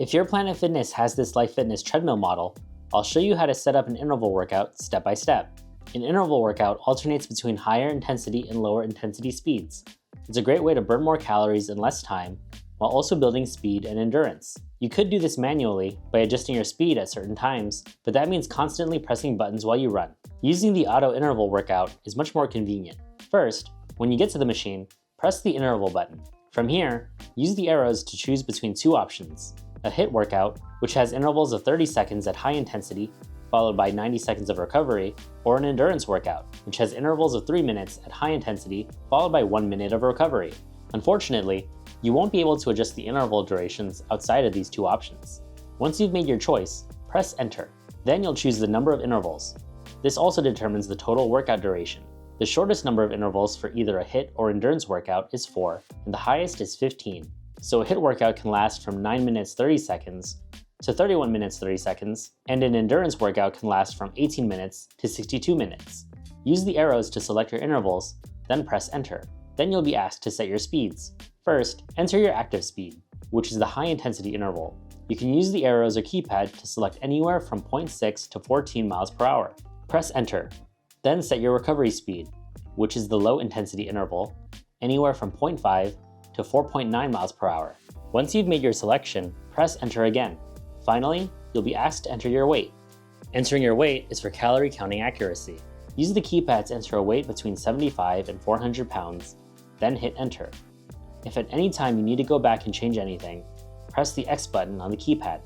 If your Planet Fitness has this Life Fitness treadmill model, I'll show you how to set up an interval workout step by step. An interval workout alternates between higher intensity and lower intensity speeds. It's a great way to burn more calories in less time, while also building speed and endurance. You could do this manually by adjusting your speed at certain times, but that means constantly pressing buttons while you run. Using the auto interval workout is much more convenient. First, when you get to the machine, press the interval button. From here, use the arrows to choose between two options: a HIIT workout, which has intervals of 30 seconds at high intensity, followed by 90 seconds of recovery, or an endurance workout, which has intervals of 3 minutes at high intensity, followed by 1 minute of recovery. Unfortunately, you won't be able to adjust the interval durations outside of these two options. Once you've made your choice, press enter. Then you'll choose the number of intervals. This also determines the total workout duration. The shortest number of intervals for either a HIIT or endurance workout is 4, and the highest is 15. So a HIIT workout can last from 9 minutes 30 seconds to 31 minutes 30 seconds, and an endurance workout can last from 18 minutes to 62 minutes. Use the arrows to select your intervals, then press enter. Then you'll be asked to set your speeds. First, enter your active speed, which is the high intensity interval. You can use the arrows or keypad to select anywhere from 0.6 to 14 miles per hour. Press enter. Then set your recovery speed, which is the low intensity interval, anywhere from 0.5 to 4.9 miles per hour. Once you've made your selection, press enter again. Finally, you'll be asked to enter your weight. Entering your weight is for calorie counting accuracy. Use the keypad to enter a weight between 75 and 400 pounds, then hit enter. If at any time you need to go back and change anything, press the X button on the keypad.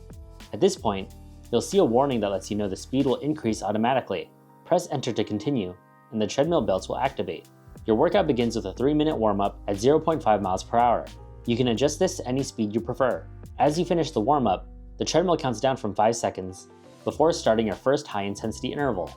At this point, you'll see a warning that lets you know the speed will increase automatically. Press enter to continue, and the treadmill belts will activate. Your workout begins with a 3-minute warm-up at 0.5 miles per hour. You can adjust this to any speed you prefer. As you finish the warm-up, the treadmill counts down from 5 seconds before starting your first high-intensity interval.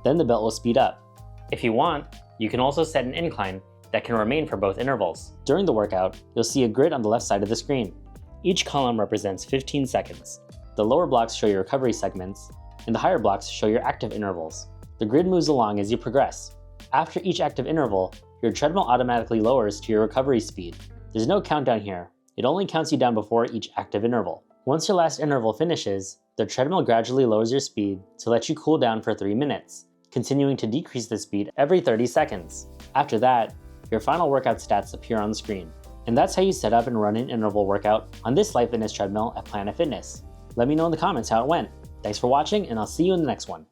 Then the belt will speed up. If you want, you can also set an incline that can remain for both intervals. During the workout, you'll see a grid on the left side of the screen. Each column represents 15 seconds. The lower blocks show your recovery segments, and the higher blocks show your active intervals. The grid moves along as you progress. After each active interval, your treadmill automatically lowers to your recovery speed. There's no countdown here. It only counts you down before each active interval. Once your last interval finishes, the treadmill gradually lowers your speed to let you cool down for 3 minutes, continuing to decrease the speed every 30 seconds. After that, your final workout stats appear on the screen. And that's how you set up and run an interval workout on this Life Fitness treadmill at Planet Fitness. Let me know in the comments how it went. Thanks for watching, and I'll see you in the next one.